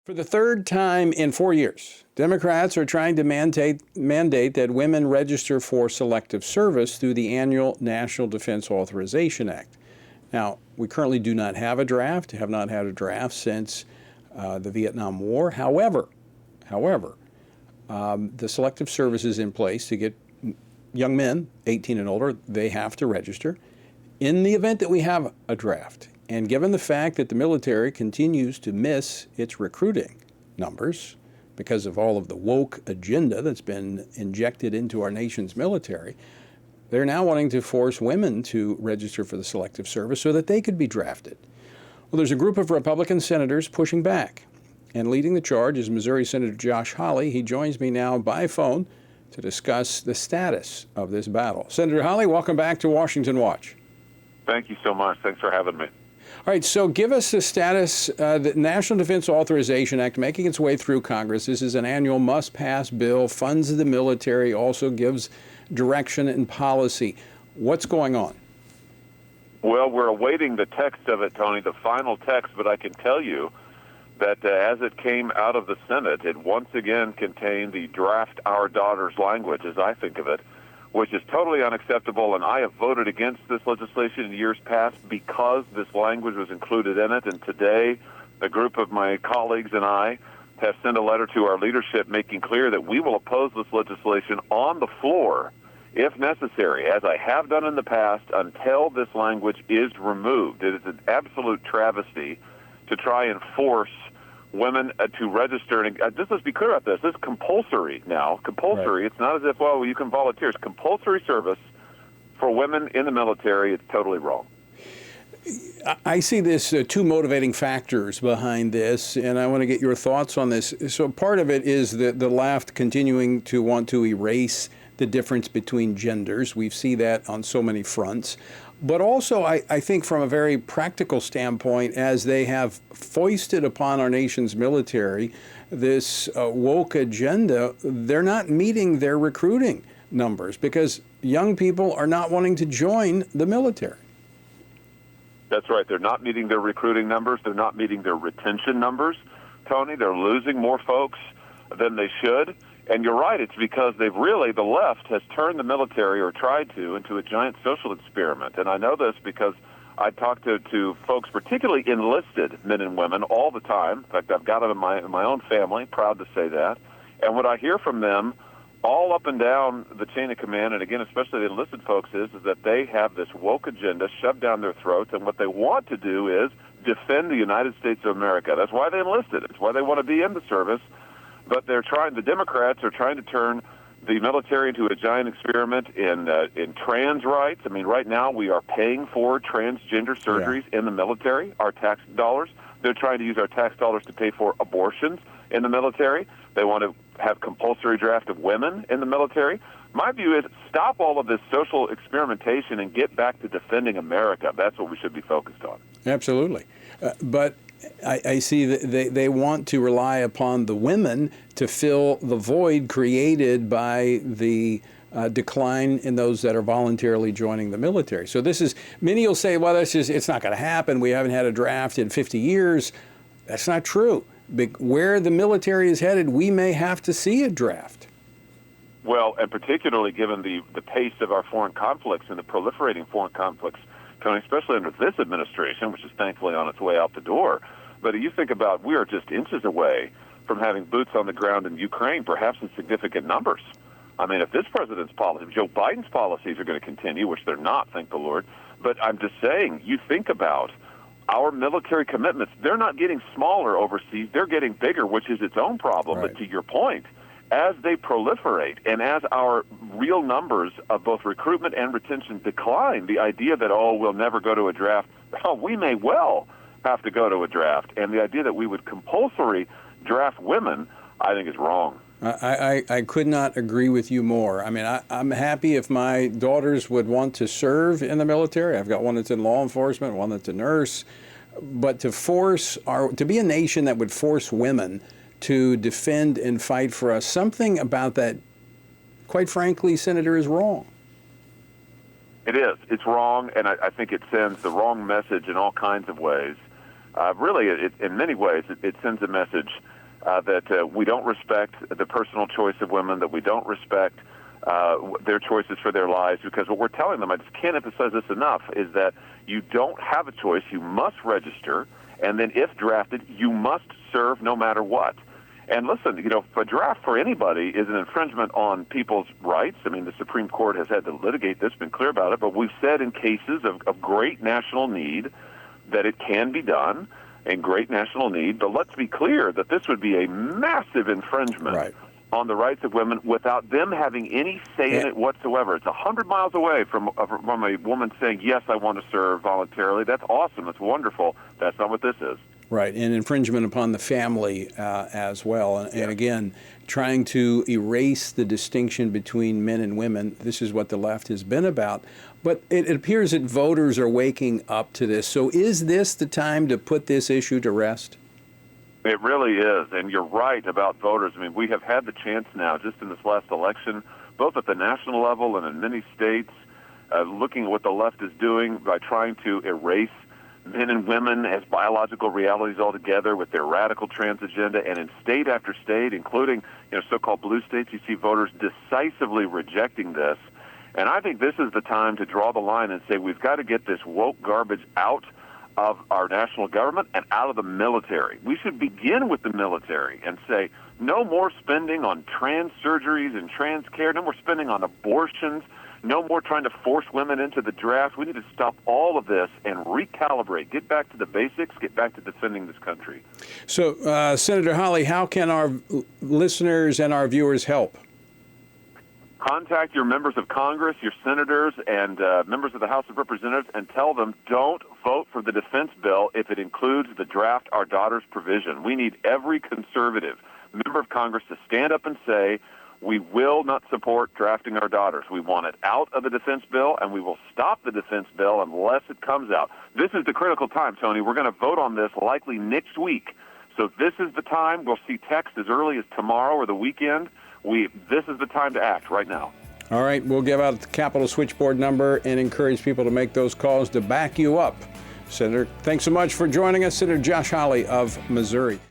For the third time in 4 years, Democrats are trying to mandate that women register for selective service through the annual National Defense Authorization Act. Now, we currently do not have a draft, have not had a draft since the Vietnam War. However, the selective service is in place to get young men, 18 and older, they have to register. In the event that we have a draft, and given the fact that the military continues to miss its recruiting numbers because of all of the woke agenda that's been injected into our nation's military, they're now wanting to force women to register for the selective service so that they could be drafted. Well, there's a group of Republican senators pushing back, and leading the charge is Missouri Senator Josh Hawley. He joins me now by phone to discuss the status of this battle. Senator Hawley, welcome back to Washington Watch. Thank you so much. Thanks for having me. All right, so give us the status. The National Defense Authorization Act making its way through Congress. This is an annual must-pass bill, funds the military, also gives direction and policy. What's going on? Well, we're awaiting the text of it, Tony, the final text, but I can tell you that as it came out of the Senate, it once again contained the draft our daughters language, as I think of it, which is totally unacceptable, and I have voted against this legislation in years past because this language was included in it, and today a group of my colleagues and I have sent a letter to our leadership making clear that we will oppose this legislation on the floor, if necessary, as I have done in the past, until this language is removed. It is an absolute travesty to try and force women to register. And just let's be clear about this. This is compulsory now. Compulsory. Right. It's not as if, well, you can volunteer. It's compulsory service for women in the military. It's totally wrong. I see this two motivating factors behind this, and I want to get your thoughts on this. So part of it is the left continuing to want to erase the difference between genders. We see that on so many fronts. But also, I think from a very practical standpoint, as they have foisted upon our nation's military this woke agenda, they're not meeting their recruiting numbers because young people are not wanting to join the military. That's right. They're not meeting their recruiting numbers. They're not meeting their retention numbers. Tony, they're losing more folks than they should. And you're right, it's because the left has turned the military, or tried to, into a giant social experiment. And I know this because I talk to folks, particularly enlisted men and women, all the time. In fact, I've got them in my own family, proud to say that. And what I hear from them all up and down the chain of command, and again, especially the enlisted folks, is that they have this woke agenda shoved down their throats, and what they want to do is defend the United States of America. That's why they enlisted. It's why they want to be in the service. But the Democrats are trying to turn the military into a giant experiment in trans rights. I mean, right now we are paying for transgender surgeries in the military, our tax dollars. They're trying to use our tax dollars to pay for abortions in the military. They want to have compulsory draft of women in the military. My view is stop all of this social experimentation and get back to defending America. That's what we should be focused on. Absolutely. But I see that they want to rely upon the women to fill the void created by the decline in those that are voluntarily joining the military. So this is, many will say, well, it's not going to happen. We haven't had a draft in 50 years. That's not true. Where the military is headed, we may have to see a draft. Well, and particularly given the pace of our foreign conflicts and the proliferating foreign conflicts, Tony, especially under this administration, which is thankfully on its way out the door. But you think about, we are just inches away from having boots on the ground in Ukraine, perhaps in significant numbers. I mean, if this president's policy, if Joe Biden's policies are going to continue, which they're not, thank the Lord, but I'm just saying, you think about our military commitments, they're not getting smaller overseas, they're getting bigger, which is its own problem. Right. But to your point, as they proliferate and as our real numbers of both recruitment and retention decline, the idea that, we'll never go to a draft, we may well have to go to a draft. And the idea that we would compulsory draft women, I think is wrong. I could not agree with you more. I mean, I'm happy if my daughters would want to serve in the military. I've got one that's in law enforcement, one that's a nurse. But to be a nation that would force women to defend and fight for us, something about that, quite frankly, Senator, is wrong. It is. It's wrong, and I think it sends the wrong message in all kinds of ways. In many ways, it sends a message that we don't respect the personal choice of women, that we don't respect their choices for their lives, because what we're telling them, I just can't emphasize this enough, is that you don't have a choice. You must register, and then if drafted, you must serve no matter what. And listen, a draft for anybody is an infringement on people's rights. I mean, the Supreme Court has had to litigate this, been clear about it, but we've said in cases of great national need that it can be done, in great national need. But let's be clear that this would be a massive infringement on the rights of women without them having any say in it whatsoever. It's 100 miles away from a woman saying, yes, I want to serve voluntarily. That's awesome. That's wonderful. That's not what this is. Right, and infringement upon the family as well. And again, trying to erase the distinction between men and women. This is what the left has been about. But it appears that voters are waking up to this. So is this the time to put this issue to rest? It really is, and you're right about voters. I mean, we have had the chance now, just in this last election, both at the national level and in many states, looking at what the left is doing by trying to erase men and women as biological realities altogether with their radical trans agenda. And in state after state, including so-called blue states, you see voters decisively rejecting this. And I think this is the time to draw the line and say we've got to get this woke garbage out of our national government and out of the military. We should begin with the military and say no more spending on trans surgeries and trans care, no more spending on abortions, no more trying to force women into the draft. We need to stop all of this and recalibrate, get back to the basics, get back to defending this country. So, Senator Hawley, how can our listeners and our viewers help? Contact your members of Congress, your senators, and members of the House of Representatives, and tell them don't vote for the defense bill if it includes the Draft Our Daughters provision. We need every conservative member of Congress to stand up and say, we will not support drafting our daughters. We want it out of the defense bill, and we will stop the defense bill unless it comes out. This is the critical time, Tony. We're going to vote on this likely next week. So this is the time. We'll see text as early as tomorrow or the weekend. This is the time to act right now. All right, we'll give out the Capitol switchboard number and encourage people to make those calls to back you up. Senator, thanks so much for joining us. Senator Josh Hawley of Missouri.